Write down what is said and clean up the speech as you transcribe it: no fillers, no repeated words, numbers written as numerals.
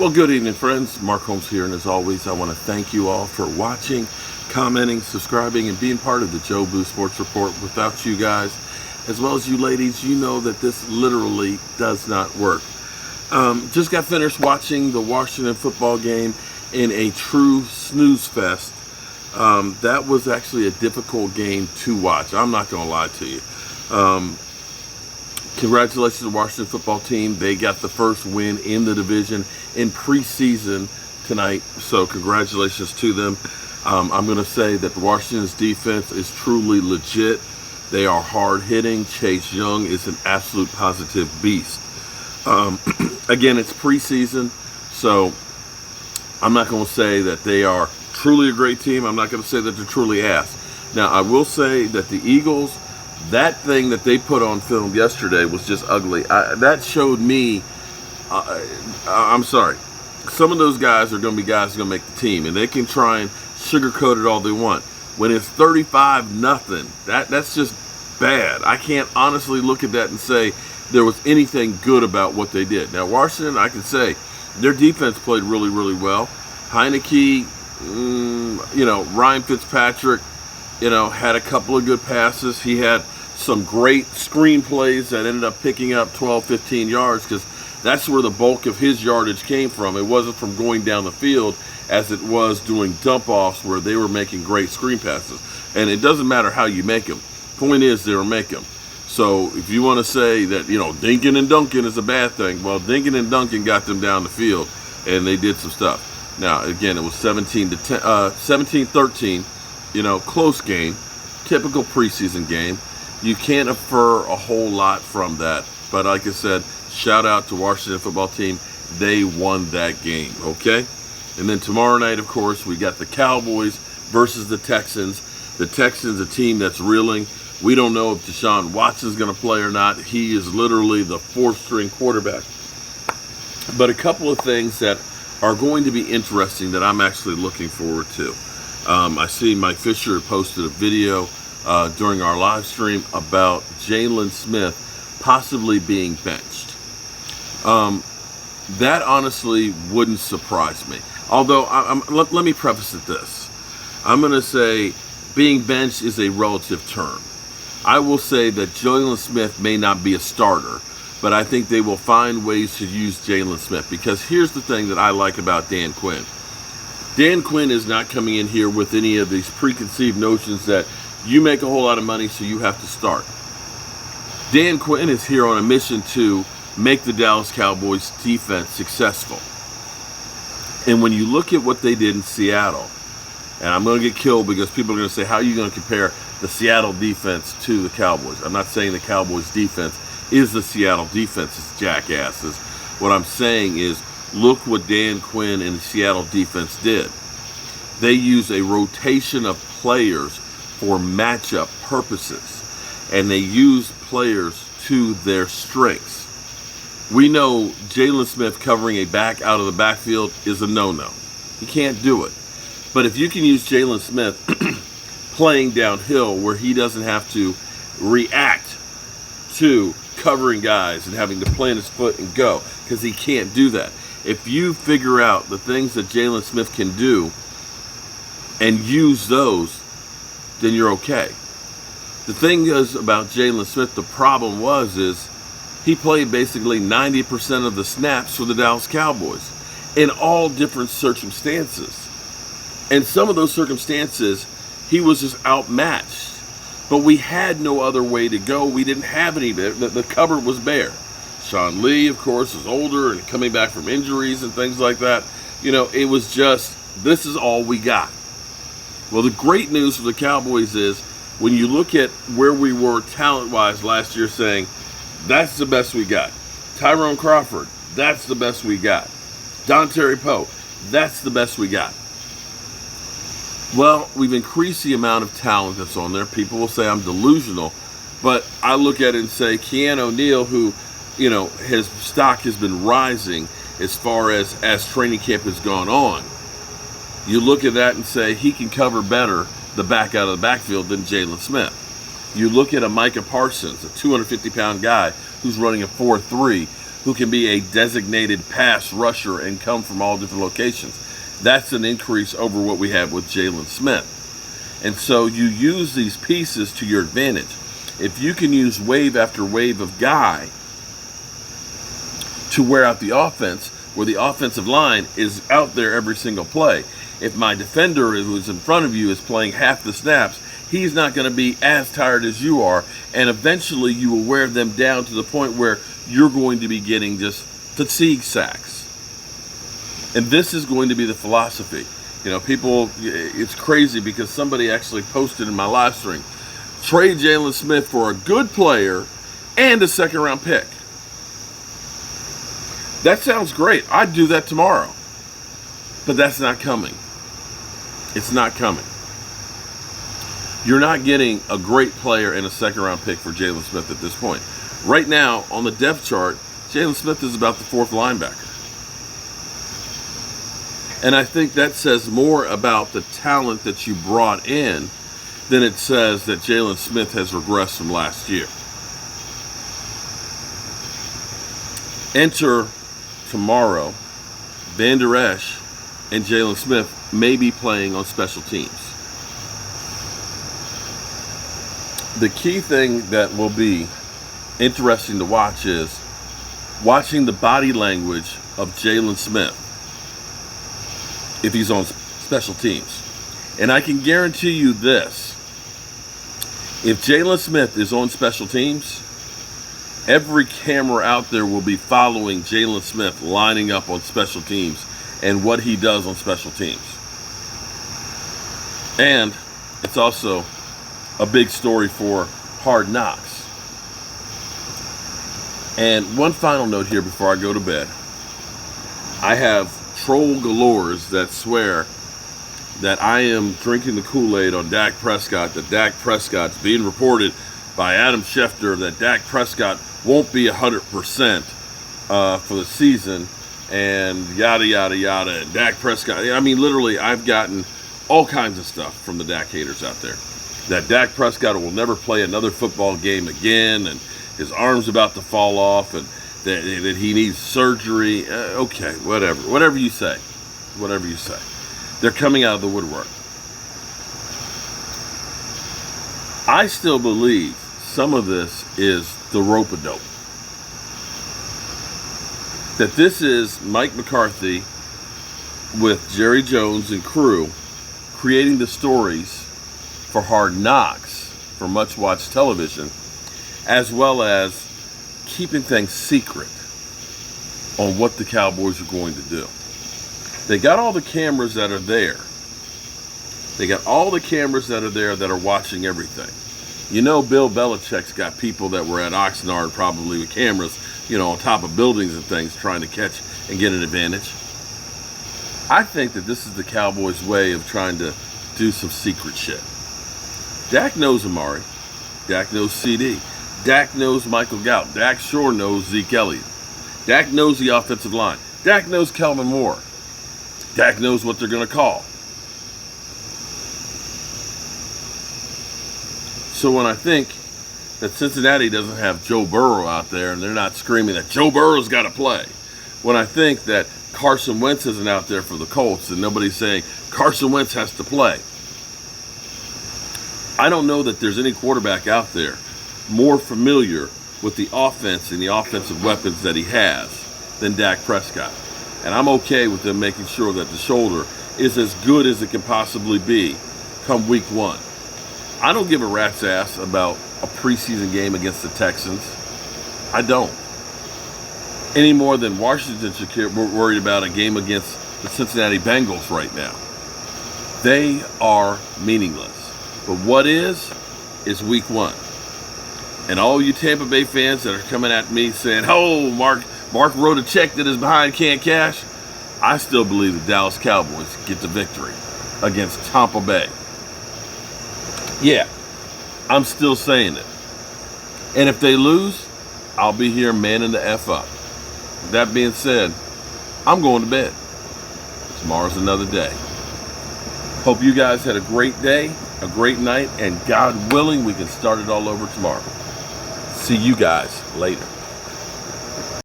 Well, good evening, friends. Mark Holmes here, and as always, I want to thank you all for watching, commenting, subscribing, and being part of the Joe Boo Sports Report. Without you guys, as well as you ladies, you know that this literally does not work. Just got finished watching the Washington football game in a true snooze fest. That was actually a difficult game to watch. I'm not going to lie to you. Congratulations to the Washington football team. They got the first win in the division in preseason tonight, so congratulations to them. I'm going to say that the Washington's defense is truly legit. They are hard-hitting. Chase Young is an absolute positive beast. Again, it's preseason, so I'm not going to say that they are truly a great team. I'm not going to say that they're truly ass. Now, I will say that the Eagles, that thing that they put on film yesterday was just ugly. That showed me, I'm sorry, some of those guys are going to be guys who are going to make the team, and they can try and sugarcoat it all they want. When it's 35-0, that's just bad. I can't honestly look at that and say there was anything good about what they did. Now, Washington, I can say, their defense played really, really well. Heineke, Ryan Fitzpatrick, had a couple of good passes. He had some great screen plays that ended up picking up 12, 15 yards because that's where the bulk of his yardage came from. It wasn't from going down the field as it was doing dump-offs where they were making great screen passes. And it doesn't matter how you make them. Point is, they were making them. So if you want to say that, dinking and dunking is a bad thing, well, dinking and dunking got them down the field, and they did some stuff. Now, again, it was 17-13, close game, typical preseason game. You can't infer a whole lot from that. But like I said, shout out to Washington football team. They won that game, okay? And then tomorrow night, of course, we got the Cowboys versus the Texans. The Texans, a team that's reeling. We don't know if Deshaun Watson's going to play or not. He is literally the fourth-string quarterback. But a couple of things that are going to be interesting that I'm actually looking forward to. I see Mike Fisher posted a video during our live stream about Jaylon Smith possibly being benched. That honestly wouldn't surprise me. Although, let me preface it this. I'm going to say being benched is a relative term. I will say that Jaylon Smith may not be a starter, but I think they will find ways to use Jaylon Smith, because here's the thing that I like about Dan Quinn. Dan Quinn is not coming in here with any of these preconceived notions that you make a whole lot of money, so you have to start. Dan Quinn is here on a mission to make the Dallas Cowboys defense successful. And when you look at what they did in Seattle, and I'm going to get killed because people are going to say, how are you going to compare the Seattle defense to the Cowboys? I'm not saying the Cowboys defense is the Seattle defense, it's jackasses. What I'm saying is, look what Dan Quinn and the Seattle defense did. They used a rotation of players for matchup purposes, and they used players to their strengths. We know Jaylon Smith covering a back out of the backfield is a no-no. You can't do it. But if you can use Jaylon Smith playing downhill where he doesn't have to react to covering guys and having to plant his foot and go, because he can't do that. If you figure out the things that Jaylon Smith can do and use those, then you're okay. The thing is about Jaylon Smith, the problem is he played basically 90% of the snaps for the Dallas Cowboys in all different circumstances. And some of those circumstances, he was just outmatched. But we had no other way to go. We didn't have any. The cupboard was bare. Sean Lee, of course, is older and coming back from injuries and things like that. It was just, this is all we got. Well, the great news for the Cowboys is when you look at where we were talent-wise last year, saying, that's the best we got. Tyrone Crawford, that's the best we got. Dontari Poe, that's the best we got. Well, we've increased the amount of talent that's on there. People will say I'm delusional, but I look at it and say Keanu O'Neal, who, his stock has been rising as far as training camp has gone on. You look at that and say he can cover better the back out of the backfield than Jaylon Smith. You look at a Micah Parsons, a 250-pound guy who's running a 4.3, who can be a designated pass rusher and come from all different locations. That's an increase over what we have with Jaylon Smith. And so you use these pieces to your advantage. If you can use wave after wave of guy to wear out the offense, where the offensive line is out there every single play. If my defender who's in front of you is playing half the snaps, he's not going to be as tired as you are, and eventually you will wear them down to the point where you're going to be getting just fatigue sacks. And this is going to be the philosophy. You know, people, it's crazy because somebody actually posted in my live stream, trade Jaylon Smith for a good player and a second-round pick. That sounds great. I'd do that tomorrow. But that's not coming. It's not coming. You're not getting a great player and a second-round pick for Jaylon Smith at this point. Right now, on the depth chart, Jaylon Smith is about the fourth linebacker. And I think that says more about the talent that you brought in than it says that Jaylon Smith has regressed from last year. Enter tomorrow, Van Der Esch and Jaylon Smith may be playing on special teams. The key thing that will be interesting to watch is watching the body language of Jaylon Smith if he's on special teams. And I can guarantee you this: if Jaylon Smith is on special teams, every camera out there will be following Jaylon Smith lining up on special teams and what he does on special teams. And it's also a big story for Hard Knocks. And one final note here before I go to bed. I have troll galores that swear that I am drinking the Kool-Aid on Dak Prescott, that Dak Prescott's being reported by Adam Schefter that Dak Prescott won't be 100% for the season, and yada, yada, yada. And Dak Prescott, I mean, literally, I've gotten all kinds of stuff from the Dak haters out there. That Dak Prescott will never play another football game again, and his arm's about to fall off, and that he needs surgery. Okay, whatever. Whatever you say. Whatever you say. They're coming out of the woodwork. I still believe some of this is the rope-a-dope. That this is Mike McCarthy with Jerry Jones and crew creating the stories for Hard Knocks, for much-watched television, as well as keeping things secret on what the Cowboys are going to do. They got all the cameras that are there. They got all the cameras that are there that are watching everything. You know, Bill Belichick's got people that were at Oxnard probably with cameras, you know, on top of buildings and things trying to catch and get an advantage. I think that this is the Cowboys' way of trying to do some secret shit. Dak knows Amari. Dak knows CD. Dak knows Michael Gallup. Dak sure knows Zeke Elliott. Dak knows the offensive line. Dak knows Kelvin Moore. Dak knows what they're going to call. So when I think that Cincinnati doesn't have Joe Burrow out there and they're not screaming that Joe Burrow's got to play, when I think that Carson Wentz isn't out there for the Colts and nobody's saying Carson Wentz has to play, I don't know that there's any quarterback out there more familiar with the offense and the offensive weapons that he has than Dak Prescott. And I'm okay with them making sure that the shoulder is as good as it can possibly be come week one. I don't give a rat's ass about a preseason game against the Texans. I don't. Any more than Washington should care, we're worried about a game against the Cincinnati Bengals right now. They are meaningless. But what is week one. And all you Tampa Bay fans that are coming at me saying, oh, Mark wrote a check that is behind can't cash. I still believe the Dallas Cowboys get the victory against Tampa Bay. Yeah, I'm still saying it. And if they lose, I'll be here manning the F up. That being said, I'm going to bed. Tomorrow's another day. Hope you guys had a great day, a great night, and God willing, we can start it all over tomorrow. See you guys later.